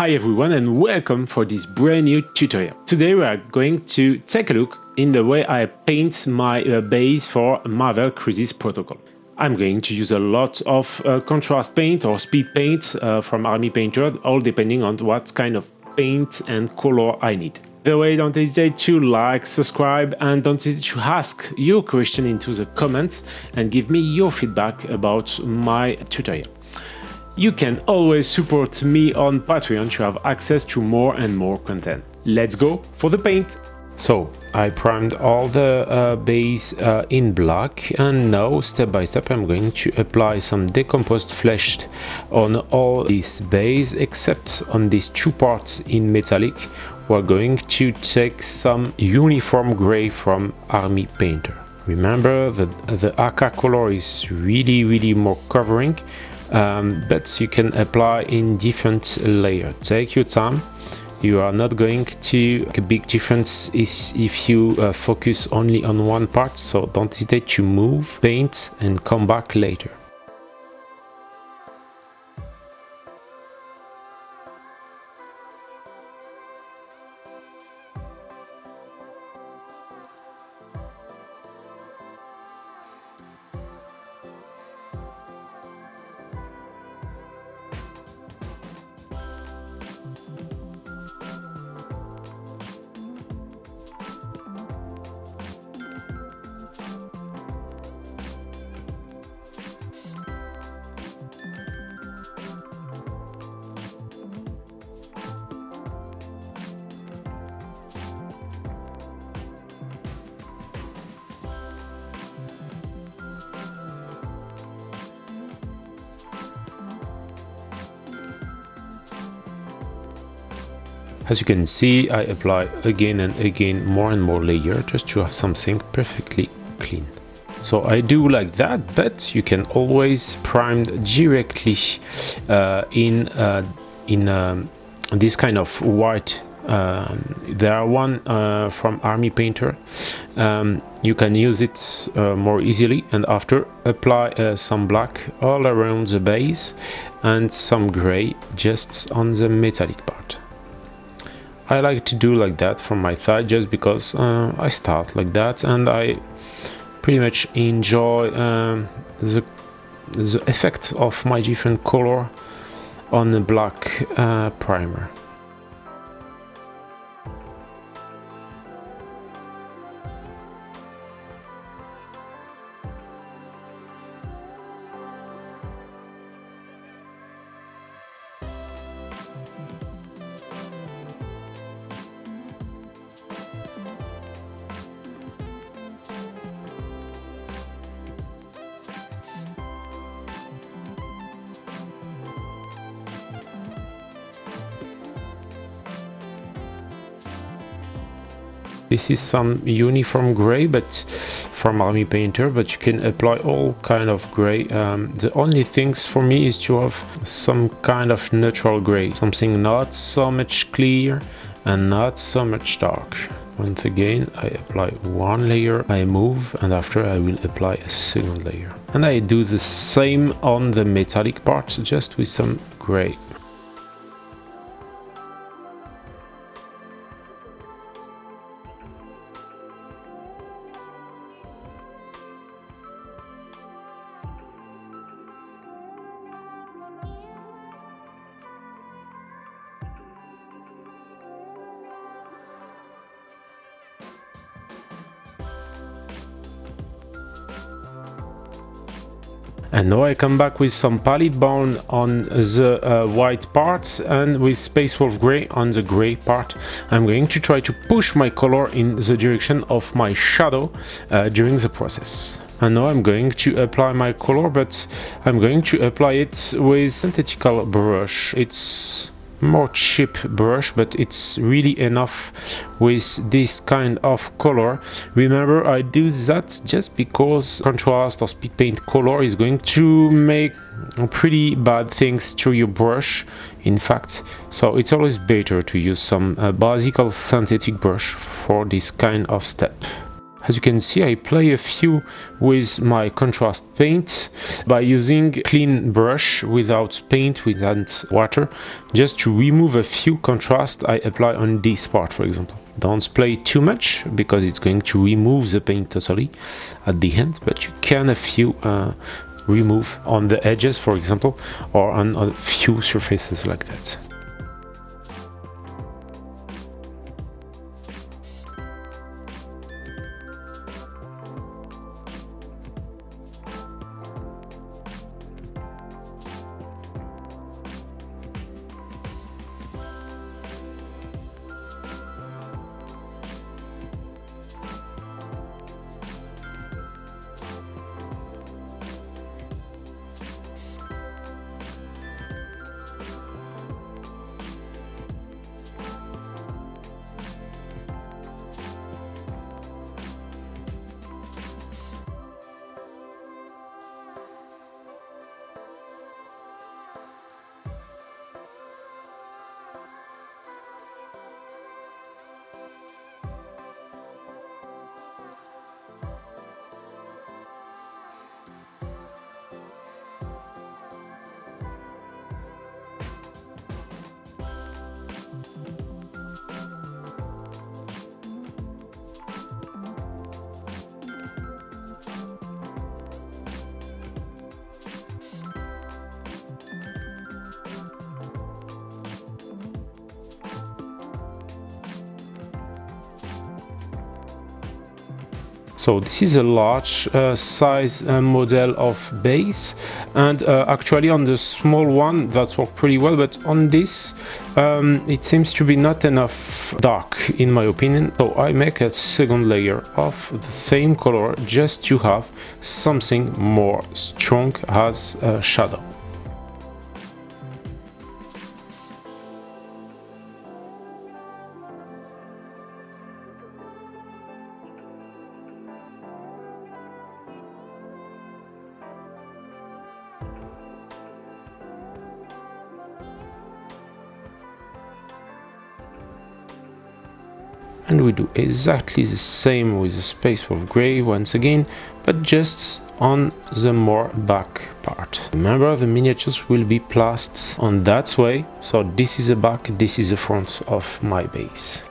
Hi everyone and welcome for this brand new tutorial. Today we are going to take a look in the way I paint my base for Marvel Crisis Protocol. I'm going to use a lot of contrast paint or speed paint from Army Painter, all depending on what kind of paint and color I need. By the way, don't hesitate to like, subscribe, and don't hesitate to ask your question into the comments and give me your feedback about my tutorial. You can always support me on Patreon to have access to more and more content. Let's go for the paint! So, I primed all the base in black, and now step by step I'm going to apply some decomposed flesh on all this base except on these two parts in metallic. We're going to take some uniform gray from Army Painter. Remember that the AK color is really more covering, but you can apply in different layers. Take your time. You are not going to make a big difference if you focus only on one part, so don't hesitate to move, paint and come back later. As you can see, I apply again and again more and more layer just to have something perfectly clean. So I do like that, but you can always prime directly in this kind of white. There are one from Army Painter. You can use it more easily, and after apply some black all around the base and some gray just on the metallic part. I like to do like that from my side just because I start like that and I pretty much enjoy the effect of my different color on the black primer. This is some uniform gray, but from Army Painter, but you can apply all kind of gray. The only things for me is to have some kind of neutral gray, something not so much clear and not so much dark. Once again, I apply one layer, I move, and after I will apply a second layer. And I do the same on the metallic part, just with some gray. And now I come back with some palette brown on the white parts and with Space Wolf Grey on the grey part. I'm going to try to push my color in the direction of my shadow during the process. And now I'm going to apply my color, but I'm going to apply it with synthetical brush. It's more cheap brush, but it's really enough with this kind of color. Remember, I do that just because contrast or speed paint color is going to make pretty bad things to your brush, in fact, so it's always better to use some basic synthetic brush for this kind of step. As you can see, I play a few with my contrast paint by using clean brush without paint, without water, just to remove a few contrast I apply on this part, for example. Don't play too much because it's going to remove the paint totally at the end, but you can a few remove on the edges, for example, or on a few surfaces like that. So this is a large size model of base, and actually on the small one that's worked pretty well, but on this it seems to be not enough dark in my opinion. So I make a second layer of the same color just to have something more strong as a shadow. And we do exactly the same with the space of gray once again, but just on the more back part. Remember, the miniatures will be placed on that way, so this is the back, this is the front of my base.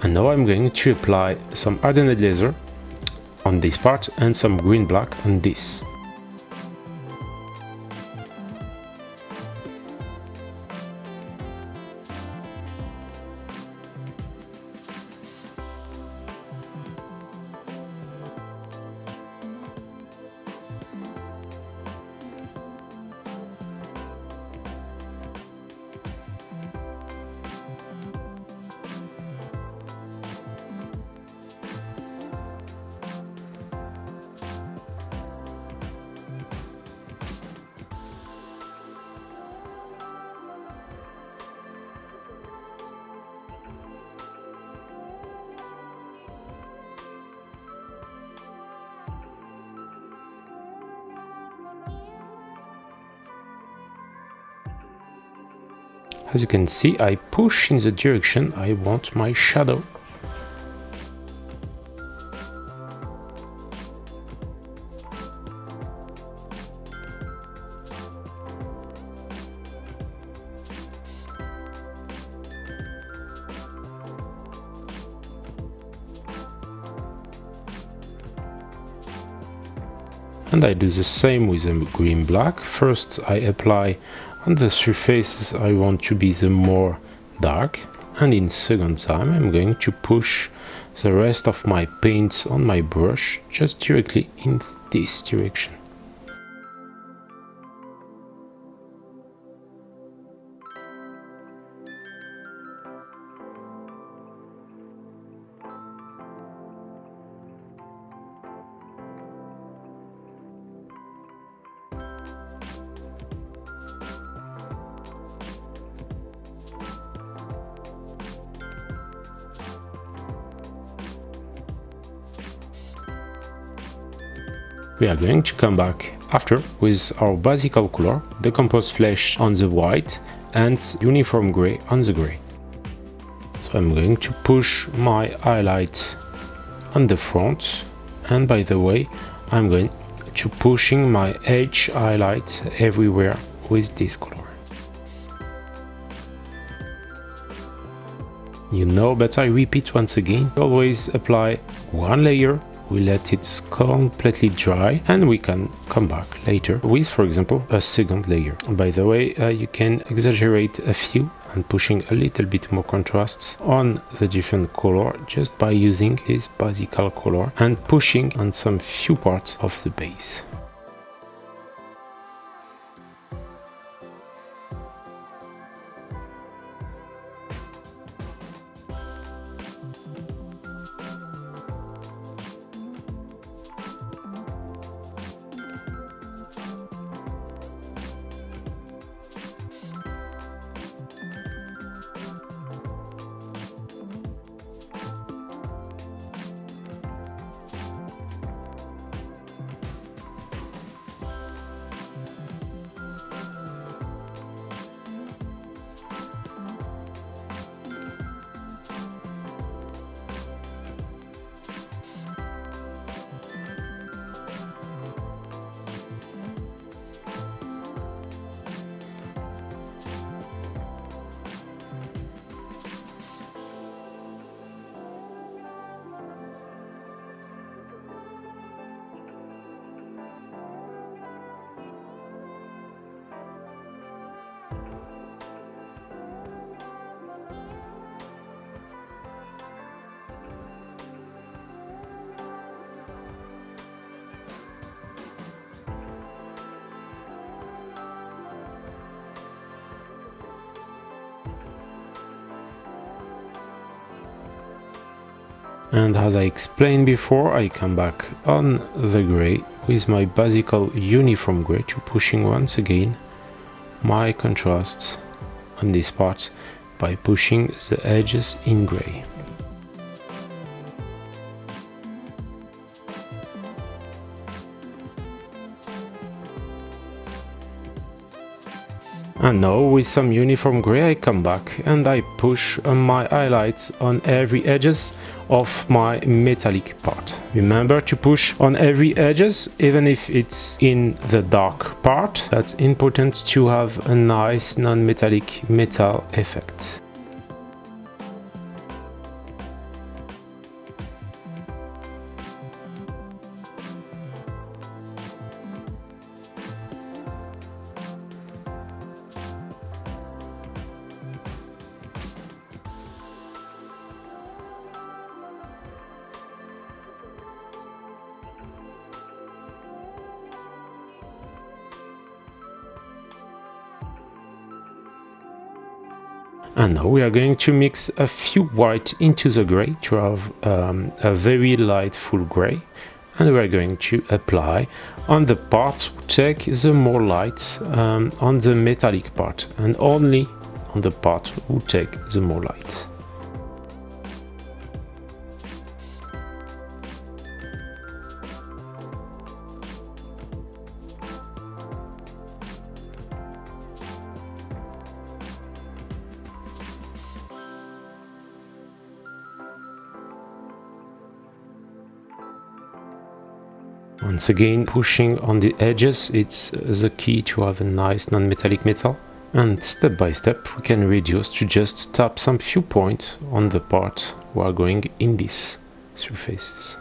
And now I'm going to apply some hardened laser on this part and some green black on this. As you can see, I push in the direction I want my shadow. And I do the same with the green black. First I apply on the surfaces I want to be the more dark, and in second time I'm going to push the rest of my paints on my brush just directly in this direction. We are going to come back after with our basic color, the composed flesh on the white and uniform gray on the gray. So I'm going to push my highlight on the front, and by the way, I'm going to pushing my edge highlight everywhere with this color. You know, but I repeat once again, always apply one layer, we let it completely dry, and we can come back later with, for example, a second layer. By the way, you can exaggerate a few and pushing a little bit more contrasts on the different color just by using this basic color and pushing on some few parts of the base. And as I explained before, I come back on the gray with my basic uniform gray to pushing once again my contrasts on this part by pushing the edges in gray. And now with some uniform gray I come back and I push my highlights on every edges of my metallic part. Remember to push on every edges, even if it's in the dark part. That's important to have a nice non-metallic metal effect. And now we are going to mix a few white into the gray to have a very light full gray, and we are going to apply on the part who take the more light on the metallic part, and only on the part who take the more light. Once again, pushing on the edges, it's the key to have a nice non-metallic metal. And step by step, we can reduce to just tap some few points on the part we are going in these surfaces.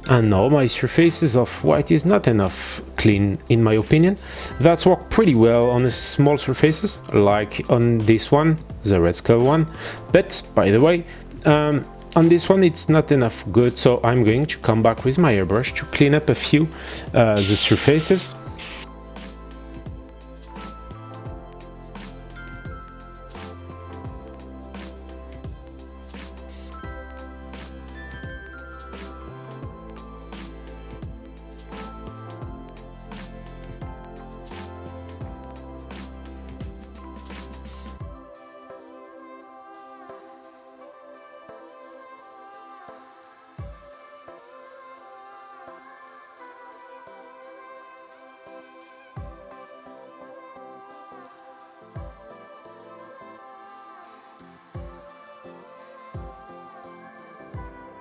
And now my surfaces of white is not enough clean in my opinion. That's worked pretty well on small surfaces like on this one, the red skull one, but by the way on this one it's not enough good, so I'm going to come back with my airbrush to clean up a few the surfaces.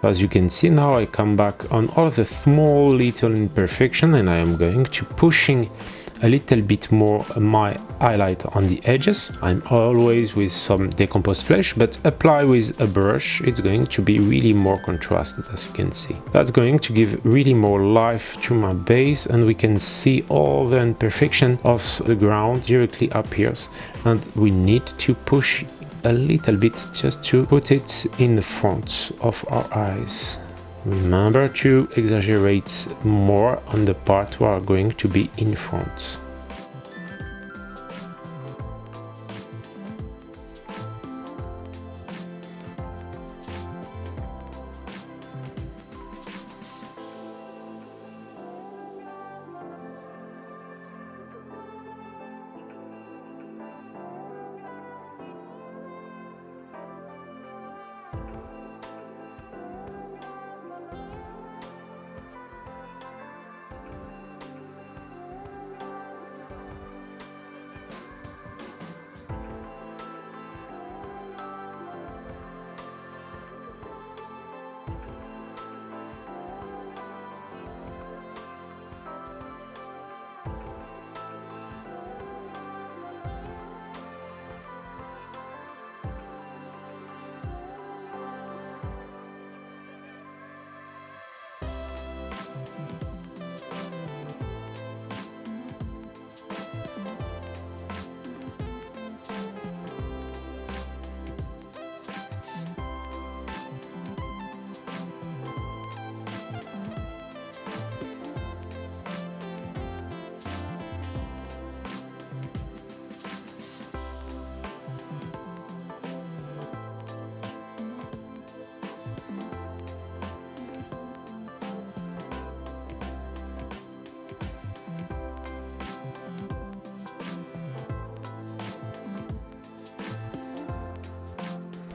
As you can see now, I come back on all the small little imperfection, and I am going to pushing a little bit more my highlight on the edges. I'm always with some decomposed flesh, but apply with a brush, it's going to be really more contrasted, as you can see. That's going to give really more life to my base, and we can see all the imperfection of the ground directly appears, and we need to push a little bit just to put it in the front of our eyes. Remember to exaggerate more on the part we are going to be in front.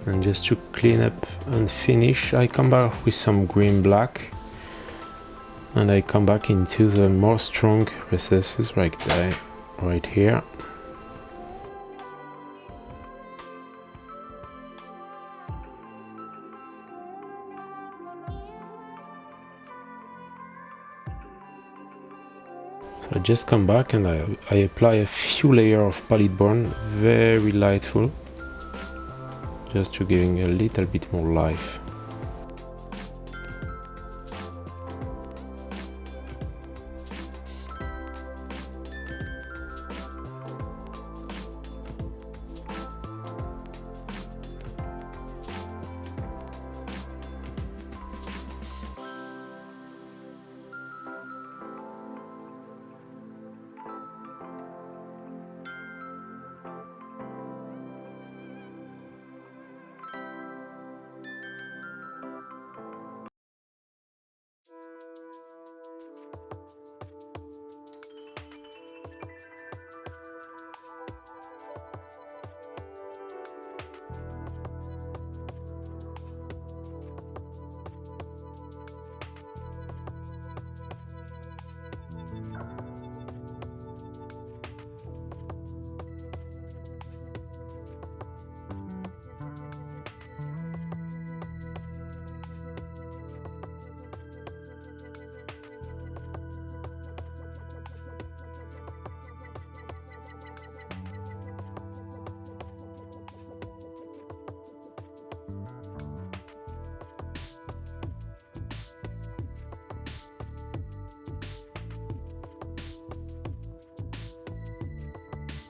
And just to clean up and finish, I come back with some green black, and I come back into the more strong recesses right there, right here. So I just come back and I apply a few layers of palette burn, very lightful, just to giving a little bit more life.